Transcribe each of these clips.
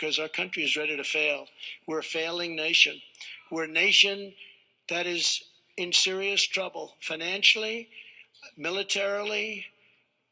because our country is ready to fail. We're a failing nation. We're a nation that is in serious trouble financially, militarily.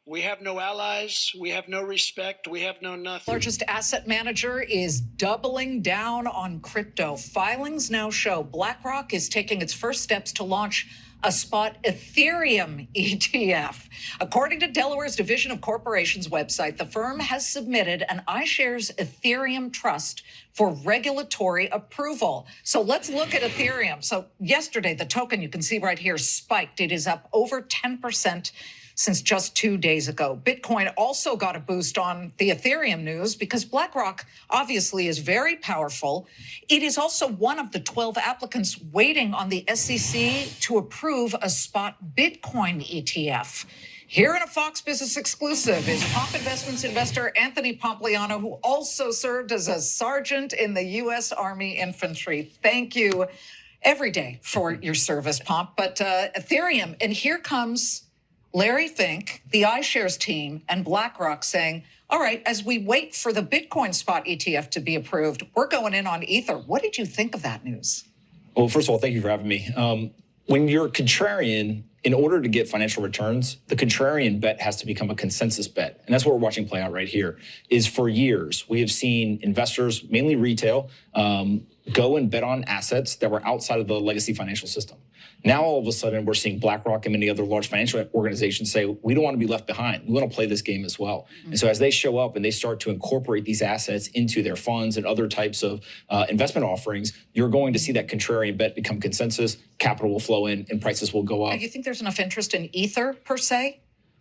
We have no allies. We have no respect. We have no nothing. Largest asset manager is doubling down on crypto. Filings now show BlackRock is taking its first steps to launch a spot Ethereum ETF. According to Delaware's Division of Corporations website, the firm has submitted an iShares Ethereum trust for regulatory approval. So let's look at Ethereum. So yesterday, the token you can see right here spiked. It is up over 10% since just 2 days ago. Bitcoin also got a boost on the Ethereum news because BlackRock obviously is very powerful. It is also one of the 12 applicants waiting on the SEC to approve a spot Bitcoin ETF. Here in a Fox Business exclusive is Pomp Investments investor Anthony Pompliano, who also served as a sergeant in the U.S. Army Infantry. Thank you every day for your service, Pomp. But Ethereum, and here comes Larry Fink, the iShares team, and BlackRock saying, all right, as we wait for the Bitcoin spot ETF to be approved, we're going in on Ether. What did you think of that news? Well, first of all, thank you for having me. When you're a contrarian, in order to get financial returns, the contrarian bet has to become a consensus bet. And that's what we're watching play out right here, is for years, we have seen investors, mainly retail, go and bet on assets that were outside of the legacy financial system. Now, all of a sudden, we're seeing BlackRock and many other large financial organizations say, we don't want to be left behind. We want to play this game as well. Mm-hmm. And so as they show up and they start to incorporate these assets into their funds and other types of investment offerings, you're going to see that contrarian bet become consensus, capital will flow in, and prices will go up. Do you think there's enough interest in Ether, per se?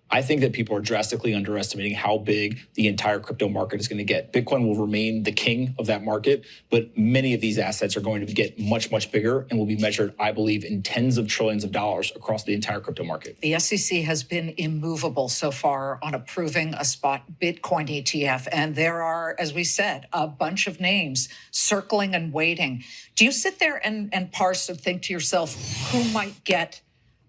I think that people are drastically underestimating how big the entire crypto market is going to get. Bitcoin will remain the king of that market, but many of these assets are going to get much, much bigger and will be measured, I believe, in tens of trillions of dollars across the entire crypto market. The SEC has been immovable so far on approving a spot Bitcoin ETF. And there are, as we said, a bunch of names circling and waiting. Do you sit there and parse and think to yourself, who might get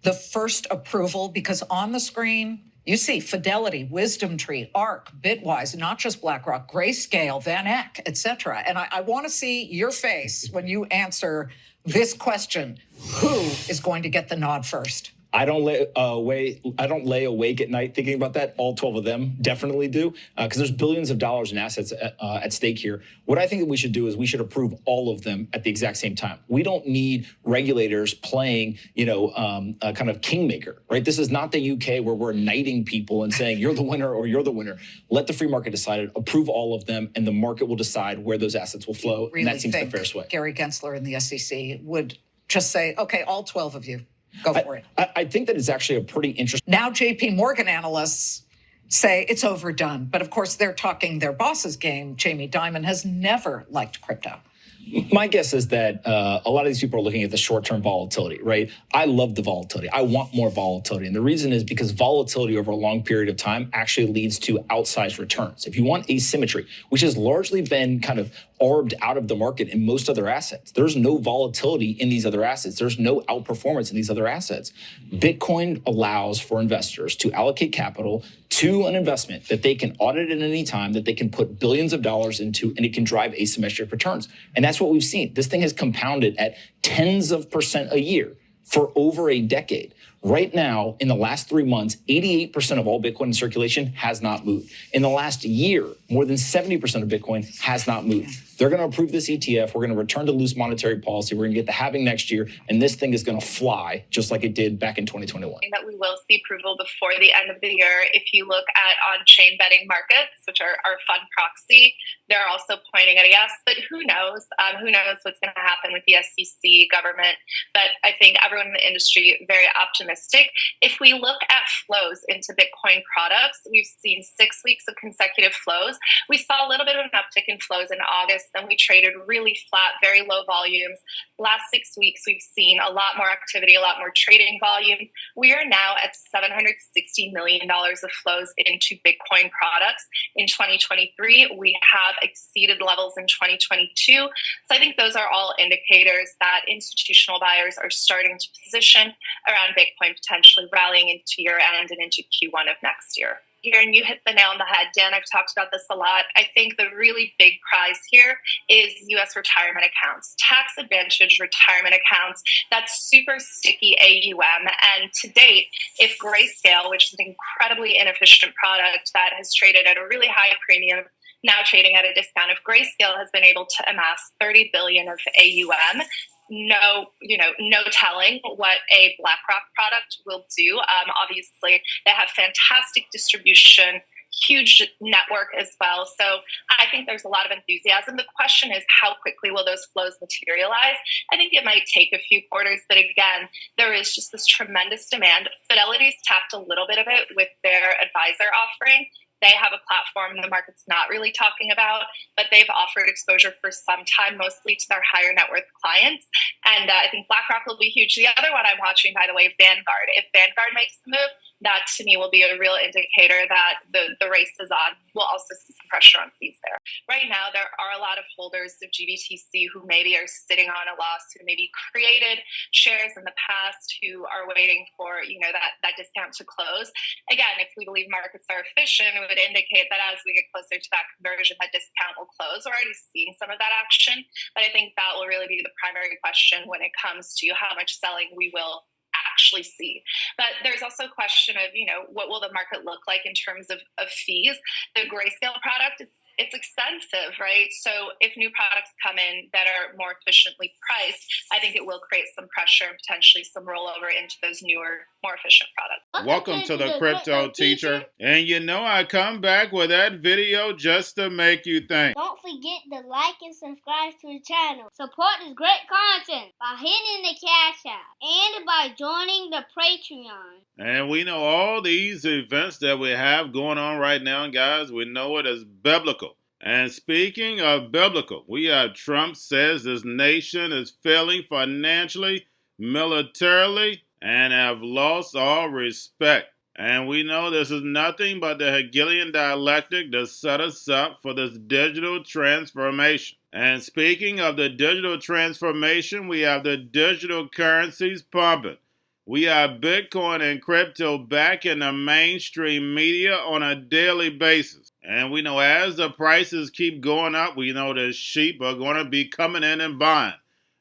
the first approval? Because on the screen, you see Fidelity, Wisdom Tree, ARK, Bitwise, not just BlackRock, Grayscale, Van Eck, et cetera. And I want to see your face when you answer this question. Who is going to get the nod first? I don't lay awake at night thinking about that. All 12 of them definitely do, because there's billions of dollars in assets at stake here. What I think that we should do is we should approve all of them at the exact same time. We don't need regulators playing, a kind of kingmaker, right? This is not the UK where we're knighting people and saying you're the winner or you're the winner. Let the free market decide it. Approve all of them, and the market will decide where those assets will flow. Really, and that seems the fairest way. Gary Gensler in the SEC would just say, okay, all 12 of you. Go for it. I think that it's actually a pretty interesting. Now, JP Morgan analysts say it's overdone. But of course, they're talking their boss's game. Jamie Dimon has never liked crypto. My guess is that a lot of these people are looking at the short-term volatility, right? I love the volatility. I want more volatility. And the reason is because volatility over a long period of time actually leads to outsized returns. If you want asymmetry, which has largely been kind of arbed out of the market in most other assets, there's no volatility in these other assets. There's no outperformance in these other assets. Bitcoin allows for investors to allocate capital to an investment that they can audit at any time, that they can put billions of dollars into, and it can drive asymmetric returns. And that's what we've seen. This thing has compounded at tens of % a year for over a decade. Right now, in the last 3 months, 88% of all Bitcoin in circulation has not moved. In the last year, more than 70% of Bitcoin has not moved. They're going to approve this ETF. We're going to return to loose monetary policy. We're going to get the halving next year, and this thing is going to fly just like it did back in 2021. That we will see approval before the end of the year. If you look at on-chain betting markets, which are our fund proxy, they're also pointing at a yes. But who knows? Who knows what's going to happen with the SEC government? But I think everyone in the industry very optimistic. If we look at flows into Bitcoin products, we've seen 6 weeks of consecutive flows. We saw a little bit of an uptick in flows in August. Then we traded really flat, very low volumes. Last 6 weeks, we've seen a lot more activity, a lot more trading volume. We are now at $760 million of flows into Bitcoin products. In 2023, we have exceeded levels in 2022. So I think those are all indicators that institutional buyers are starting to position around Bitcoin potentially rallying into year end and into Q1 of next year. here, and you hit the nail on the head, Dan. I've talked about this a lot. I think the really big prize here is U.S. retirement accounts, tax advantage retirement accounts. That's super sticky AUM. And to date, if Grayscale, which is an incredibly inefficient product that has traded at a really high premium, now trading at a discount, if Grayscale has been able to amass $30 billion of AUM, no telling what a BlackRock product will do. Obviously, they have fantastic distribution, huge network as well. So I think there's a lot of enthusiasm. The question is, how quickly will those flows materialize? I think it might take a few quarters, but again, there is just this tremendous demand. Fidelity's tapped a little bit of it with their advisor offering. They have a platform the market's not really talking about, but they've offered exposure for some time, mostly to their higher net worth clients. And I think BlackRock will be huge. The other one I'm watching, by the way, Vanguard. If Vanguard makes the move, that to me will be a real indicator that the race is on. We'll also see some pressure on fees there. Right now, there are a lot of holders of GBTC who maybe are sitting on a loss, who maybe created shares in the past, who are waiting for that discount to close. Again, if we believe markets are efficient, it would indicate that as we get closer to that conversion, that discount will close. We're already seeing some of that action, but I think that will really be the primary question when it comes to how much selling we will actually see. But there's also a question of, what will the market look like in terms of fees? The Grayscale product, it's expensive, right? So if new products come in that are more efficiently priced, I think it will create some pressure and potentially some rollover into those newer, more efficient products. Welcome to the Crypto Teacher. And I come back with that video just to make you think. Don't forget to like and subscribe to the channel. Support this great content by hitting the Cash App and by joining the Patreon. And we know all these events that we have going on right now, guys, we know it as biblical. And speaking of biblical, we have Trump says this nation is failing financially, militarily, and have lost all respect. And we know this is nothing but the Hegelian dialectic to set us up for this digital transformation. And speaking of the digital transformation, we have the digital currencies pumping. We have Bitcoin and crypto back in the mainstream media on a daily basis. And we know as the prices keep going up, we know the sheep are going to be coming in and buying.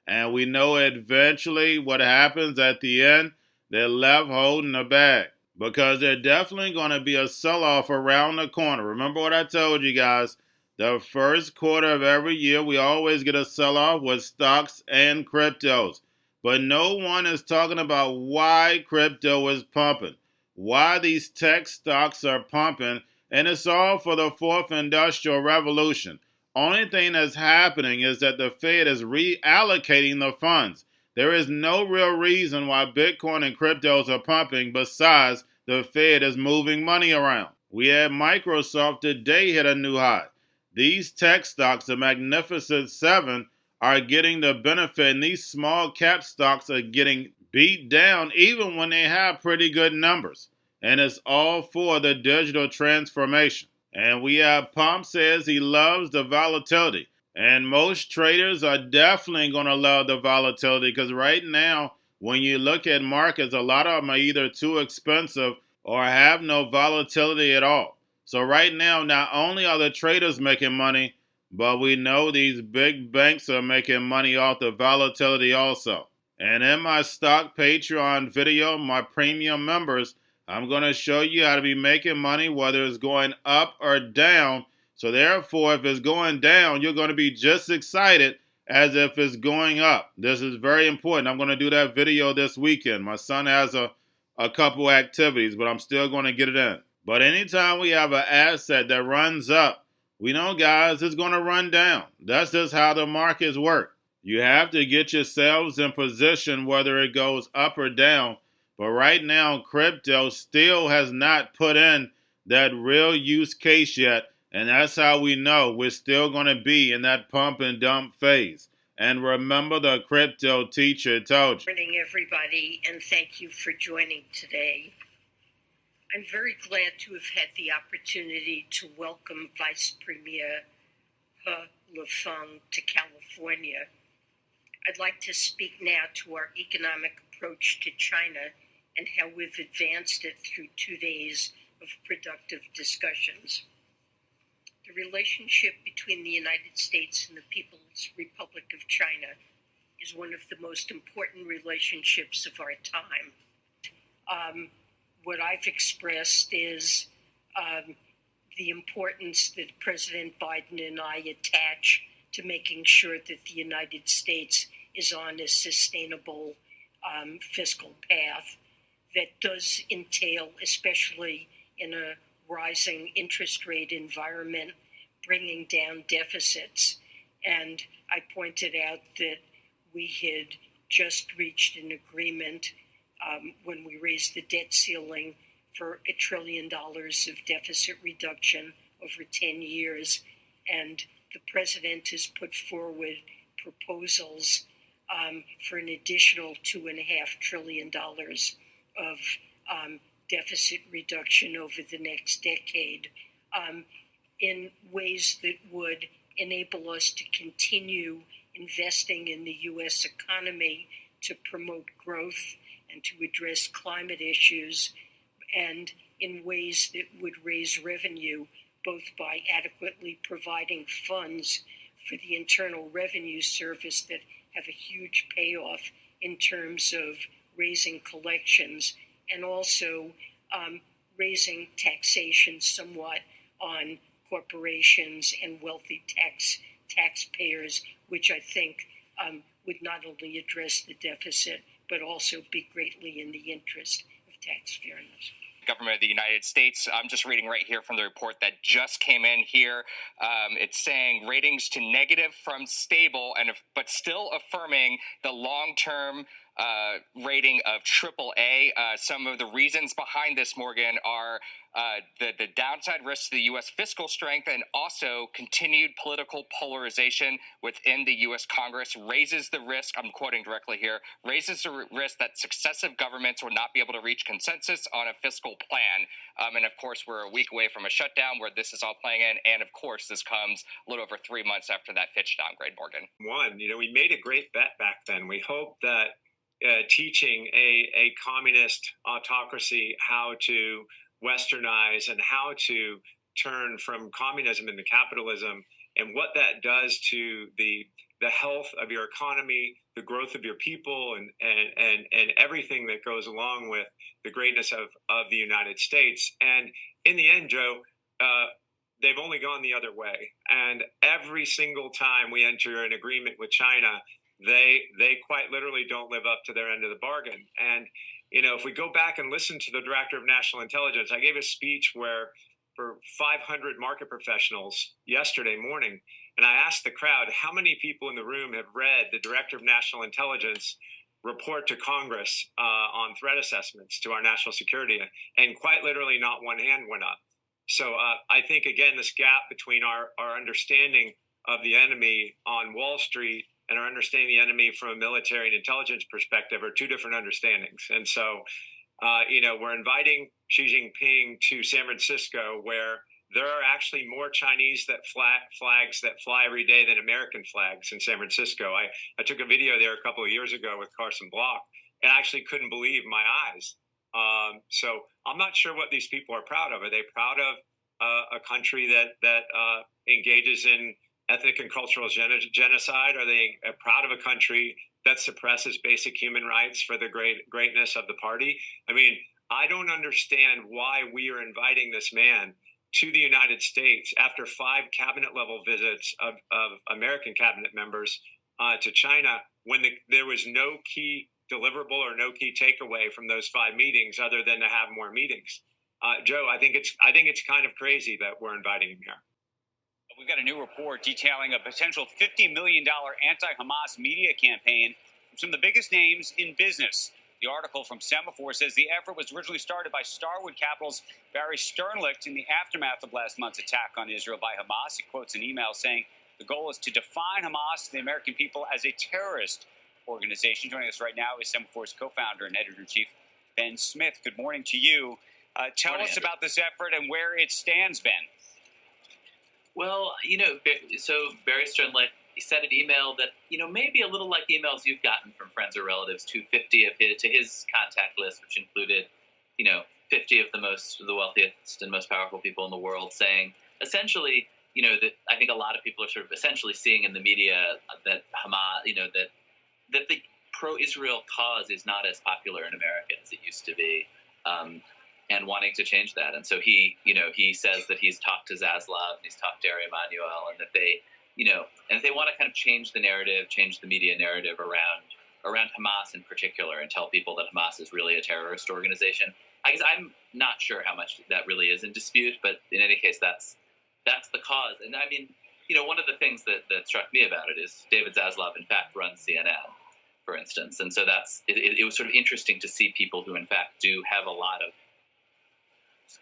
And we know eventually what happens at the end, they're left holding the bag. Because there's definitely going to be a sell-off around the corner. Remember what I told you guys, the first quarter of every year, we always get a sell-off with stocks and cryptos. But no one is talking about why crypto is pumping, why these tech stocks are pumping, and it's all for the fourth industrial revolution. Only thing that's happening is that the Fed is reallocating the funds. There is no real reason why Bitcoin and cryptos are pumping besides the Fed is moving money around. We had Microsoft today hit a new high. These tech stocks, the Magnificent Seven, are getting the benefit, and these small cap stocks are getting beat down even when they have pretty good numbers. And it's all for the digital transformation. And we have Pomp says he loves the volatility. And most traders are definitely going to love the volatility because right now, when you look at markets, a lot of them are either too expensive or have no volatility at all. So right now, not only are the traders making money, but we know these big banks are making money off the volatility also. And in my stock Patreon video, my premium members, I'm going to show you how to be making money whether it's going up or down. So therefore, if it's going down, you're going to be just excited as if it's going up. This is very important. I'm going to do that video this weekend. My son has a couple activities, but I'm still going to get it in. But anytime we have an asset that runs up, we know, guys, it's going to run down. That's just how the markets work. You have to get yourselves in position whether it goes up or down. But right now, crypto still has not put in that real use case yet. And that's how we know we're still going to be in that pump and dump phase. And remember, the Crypto Teacher told you. Good morning, everybody, and thank you for joining today. I'm very glad to have had the opportunity to welcome Vice Premier He Lifeng to California. I'd like to speak now to our economic approach to China and how we've advanced it through today's of productive discussions. The relationship between the United States and the People's Republic of China is one of the most important relationships of our time. What I've expressed is the importance that President Biden and I attach to making sure that the United States is on a sustainable fiscal path that does entail, especially in a rising interest rate environment, bringing down deficits. And I pointed out that we had just reached an agreement when we raised the debt ceiling for $1 trillion of deficit reduction over 10 years. And the president has put forward proposals for an additional $2.5 trillion of deficit reduction over the next decade in ways that would enable us to continue investing in the U.S. economy to promote growth and to address climate issues, and in ways that would raise revenue, both by adequately providing funds for the Internal Revenue Service that have a huge payoff in terms of raising collections, and also raising taxation somewhat on corporations and wealthy taxpayers, which I think would not only address the deficit, but also be greatly in the interest of tax fairness. Government of the United States. I'm just reading right here from the report that just came in here. It's saying ratings to negative from stable, but still affirming the long-term rating of AAA. Some of the reasons behind this, Morgan, are the downside risks to the U.S. fiscal strength, and also continued political polarization within the U.S. Congress raises the risk, I'm quoting directly here, raises the risk that successive governments will not be able to reach consensus on a fiscal plan. And of course, we're a week away from a shutdown where this is all playing in. And of course, this comes a little over 3 months after that Fitch downgrade, Morgan. We made a great bet back then. We hope that teaching a communist autocracy how to westernize and how to turn from communism into capitalism, and what that does to the health of your economy, the growth of your people, and everything that goes along with the greatness of the United States. And in the end, Joe, they've only gone the other way. And every single time we enter an agreement with China, they quite literally don't live up to their end of the bargain. And if we go back and listen to the Director of National Intelligence, I gave a speech for 500 market professionals yesterday morning, and I asked the crowd, how many people in the room have read the Director of National Intelligence report to Congress on threat assessments to our national security? And quite literally not one hand went up. So I think, again, this gap between our understanding of the enemy on Wall Street and our understanding the enemy from a military and intelligence perspective are two different understandings. And so, we're inviting Xi Jinping to San Francisco, where there are actually more Chinese flags that fly every day than American flags in San Francisco. I took a video there a couple of years ago with Carson Block, and I actually couldn't believe my eyes. So I'm not sure what these people are proud of. Are they proud of a country that engages in ethnic and cultural genocide? Are they proud of a country that suppresses basic human rights for the greatness of the party? I mean, I don't understand why we are inviting this man to the United States after 5 cabinet level visits of American cabinet members to China, when there was no key deliverable or no key takeaway from those 5 meetings other than to have more meetings. Joe, I think it's kind of crazy that we're inviting him here. We've got a new report detailing a potential $50 million anti-Hamas media campaign from some of the biggest names in business. The article from Semaphore says the effort was originally started by Starwood Capital's Barry Sternlicht in the aftermath of last month's attack on Israel by Hamas. He quotes an email saying the goal is to define Hamas to the American people as a terrorist organization. Joining us right now is Semaphore's co-founder and editor-in-chief, Ben Smith. Good morning to you. Tell us about this effort and where it stands, Ben. Well, so Barry Sternlicht, he sent an email that, maybe a little like the emails you've gotten from friends or relatives, 250 to his contact list, which included, 50 of the wealthiest and most powerful people in the world, saying essentially, that I think a lot of people are sort of essentially seeing in the media that Hamas, that the pro-Israel cause is not as popular in America as it used to be, and wanting to change that. And so he says that he's talked to Zaslav and he's talked to Ari Emanuel, and that they, and if they want to kind of change the narrative, change the media narrative around Hamas in particular, and tell people that Hamas is really a terrorist organization. I guess I'm not sure how much that really is in dispute, but in any case, that's the cause. And I mean, one of the things that struck me about it is David Zaslav, in fact, runs CNN, for instance. And so it was sort of interesting to see people who, in fact, do have a lot of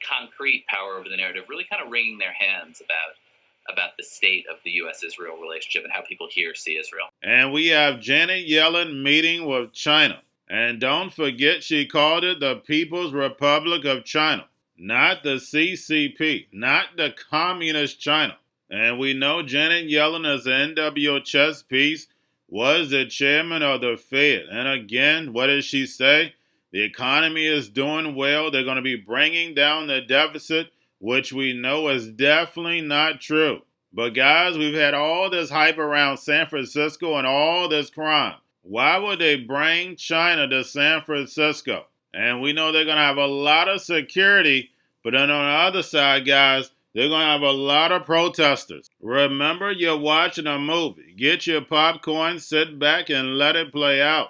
concrete power over the narrative really kind of wringing their hands about the state of the U.S.-Israel relationship and how people here see Israel. And we have Janet Yellen meeting with China. And don't forget, she called it the People's Republic of China, not the CCP, not the Communist China. And we know Janet Yellen, as an NWO chess piece, was the chairman of the Fed. And again, what did she say? The economy is doing well. They're going to be bringing down the deficit, which we know is definitely not true. But guys, we've had all this hype around San Francisco and all this crime. Why would they bring China to San Francisco? And we know they're going to have a lot of security, but then on the other side, guys, they're going to have a lot of protesters. Remember, you're watching a movie. Get your popcorn, sit back, and let it play out.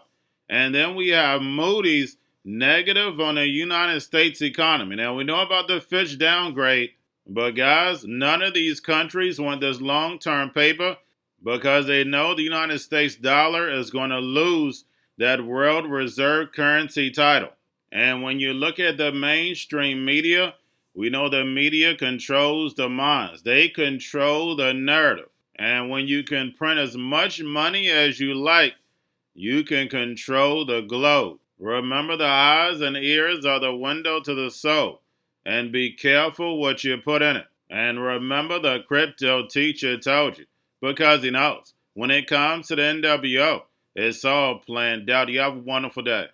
And then we have Moody's negative on the United States economy. Now, we know about the Fitch downgrade, but guys, none of these countries want this long-term paper because they know the United States dollar is going to lose that world reserve currency title. And when you look at the mainstream media, we know the media controls the minds. They control the narrative. And when you can print as much money as you like, you can control the globe. Remember, the eyes and ears are the window to the soul. And be careful what you put in it. And remember, the crypto teacher told you. Because he knows. When it comes to the NWO, it's all planned out. You have a wonderful day.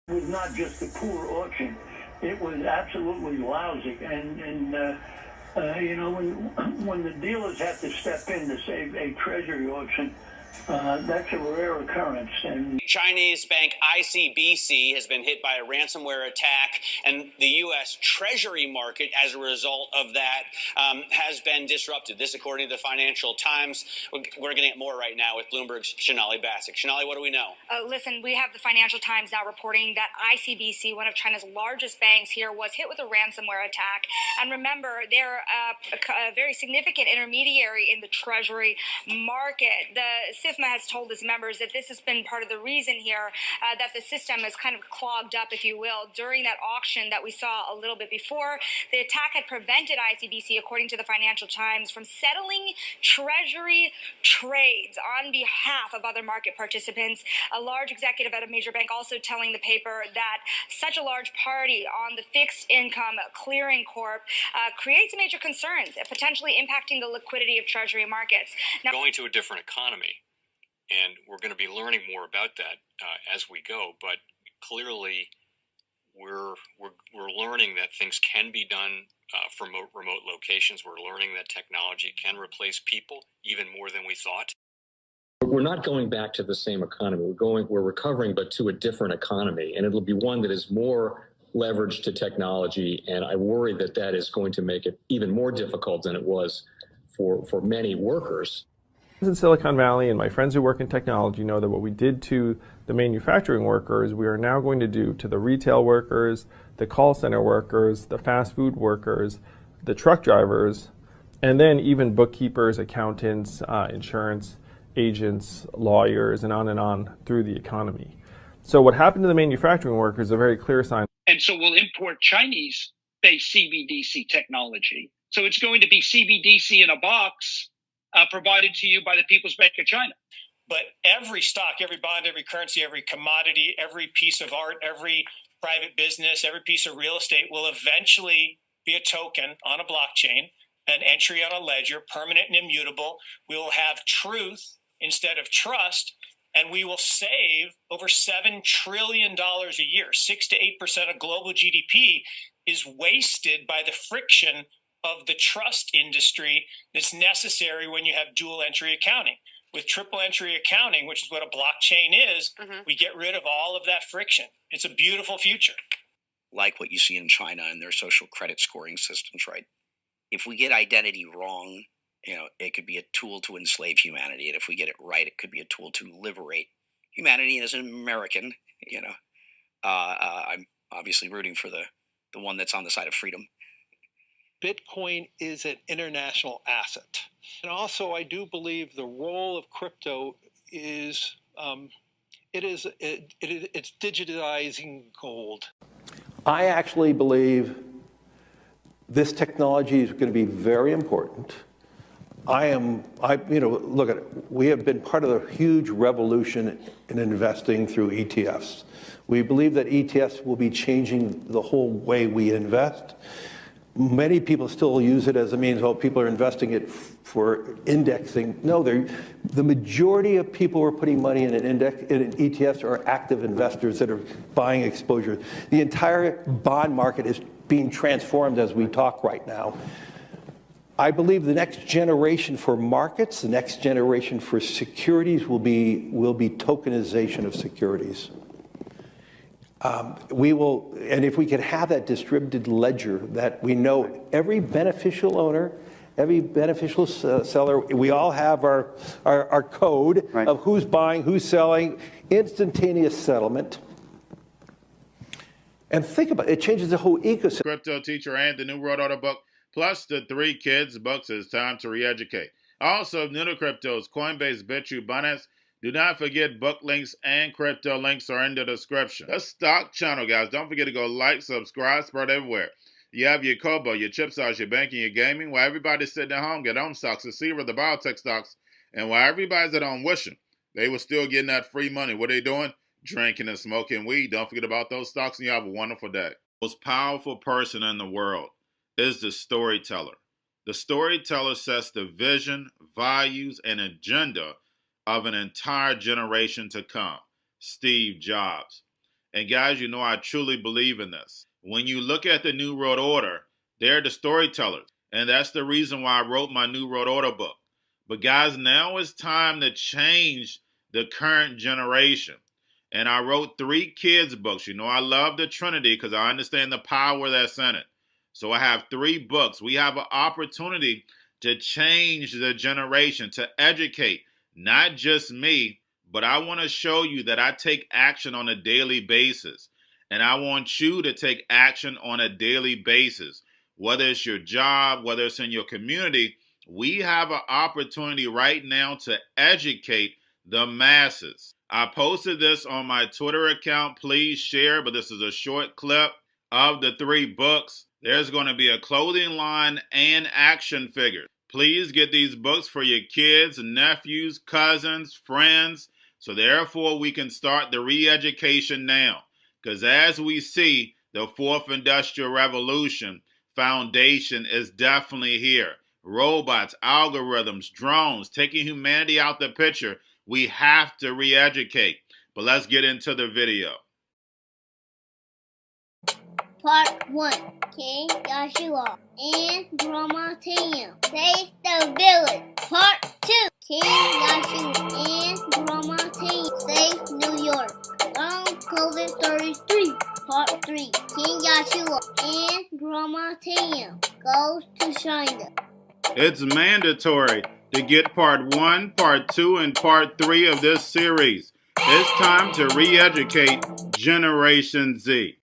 It was not just a poor auction. It was absolutely lousy. And when the dealers have to step in to save a treasury auction, that's a rare occurrence. And Chinese bank ICBC has been hit by a ransomware attack, and the U.S. Treasury market, as a result of that, has been disrupted. This, according to the Financial Times. We're getting at more right now with Bloomberg's Shonali Bassick. Shonali, what do we know? Listen, we have the Financial Times now reporting that ICBC, one of China's largest banks here, was hit with a ransomware attack. And remember, they're a very significant intermediary in the Treasury market. The SIFMA has told its members that this has been part of the reason here that the system is kind of clogged up, if you will, during that auction that we saw a little bit before. The attack had prevented ICBC, according to the Financial Times, from settling Treasury trades on behalf of other market participants. A large executive at a major bank also telling the paper that such a large party on the fixed income clearing corp creates major concerns, potentially impacting the liquidity of Treasury markets. Now, going to a different economy. And we're going to be learning more about that as we go. But clearly, we're learning that things can be done from remote locations. We're learning that technology can replace people even more than we thought. We're not going back to the same economy. We're recovering, but to a different economy, and it'll be one that is more leveraged to technology. And I worry that that is going to make it even more difficult than it was for many workers. In Silicon Valley, and my friends who work in technology know that what we did to the manufacturing workers, we are now going to do to the retail workers, the call center workers, the fast food workers, the truck drivers, and then even bookkeepers, accountants, insurance agents, lawyers, and on through the economy. So what happened to the manufacturing workers is a very clear sign. And so we'll import Chinese-based CBDC technology. So it's going to be CBDC in a box, provided to you by the People's Bank of China. But every stock, every bond, every currency, every commodity, every piece of art, every private business, every piece of real estate will eventually be a token on a blockchain, an entry on a ledger, permanent and immutable. We will have truth instead of trust, and we will save over $7 trillion a year. 6 to 8% of global GDP is wasted by the friction of the trust industry that's necessary when you have dual entry accounting. With triple entry accounting, which is what a blockchain is, we get rid of all of that friction. It's a beautiful future. Like what you see in China and their social credit scoring systems, right? If we get identity wrong, it could be a tool to enslave humanity. And if we get it right, it could be a tool to liberate humanity. And as an American, I'm obviously rooting for the one that's on the side of freedom. Bitcoin is an international asset. And also, I do believe the role of crypto is, it's digitizing gold. I actually believe this technology is going to be very important. Look at it. We have been part of a huge revolution in investing through ETFs. We believe that ETFs will be changing the whole way we invest. Many people still use it as a means, people are investing it for indexing. No, the majority of people who are putting money in in ETFs are active investors that are buying exposure. The entire bond market is being transformed as we talk right now. I believe the next generation for markets, the next generation for securities will be tokenization of securities. And if we could have that distributed ledger that we know every beneficial owner, every beneficial seller, we all have our code of who's buying, who's selling, instantaneous settlement. And think about it, it changes the whole ecosystem. Cryptoteacher and the new World Order book, plus the 3 kids books. It's time to re-educate. Also, new to cryptos, Coinbase, Bitrue, Binance. Do not forget book links and crypto links are in the description. The stock channel, guys. Don't forget to go like, subscribe, spread everywhere. You have your Kobo, your chip stocks, your banking, your gaming. While everybody's sitting at home, get on stocks, the Seaver, the biotech stocks. And while everybody's at home wishing, they were still getting that free money. What are they doing? Drinking and smoking weed. Don't forget about those stocks, and you have a wonderful day. The most powerful person in the world is the storyteller. The storyteller sets the vision, values, and agenda of an entire generation to come. Steve Jobs. And guys, I truly believe in this. When you look at the New World Order, they're the storytellers. And that's the reason why I wrote my New World Order book. But guys, now it's time to change the current generation. And I wrote 3 kids books. I love the Trinity because I understand the power that's in it. So I have 3 books. We have an opportunity to change the generation, to educate. Not just me, but I want to show you that I take action on a daily basis. And I want you to take action on a daily basis. Whether it's your job, whether it's in your community, we have an opportunity right now to educate the masses. I posted this on my Twitter account. Please share, but this is a short clip of the 3 books. There's going to be a clothing line and action figures. Please get these books for your kids, nephews, cousins, friends, so therefore we can start the re-education now. Because as we see, the 4th Industrial Revolution foundation is definitely here. Robots, algorithms, drones, taking humanity out the picture. We have to re-educate. But let's get into the video. Part 1. King Joshua and Grandma Tanya save the village. Part 2. King Joshua and Grandma Tanya save New York from COVID Stories 3. Part 3. King Joshua and Grandma Tanya goes to China. It's mandatory to get part 1, part 2, and part 3 of this series. It's time to re-educate Generation Z.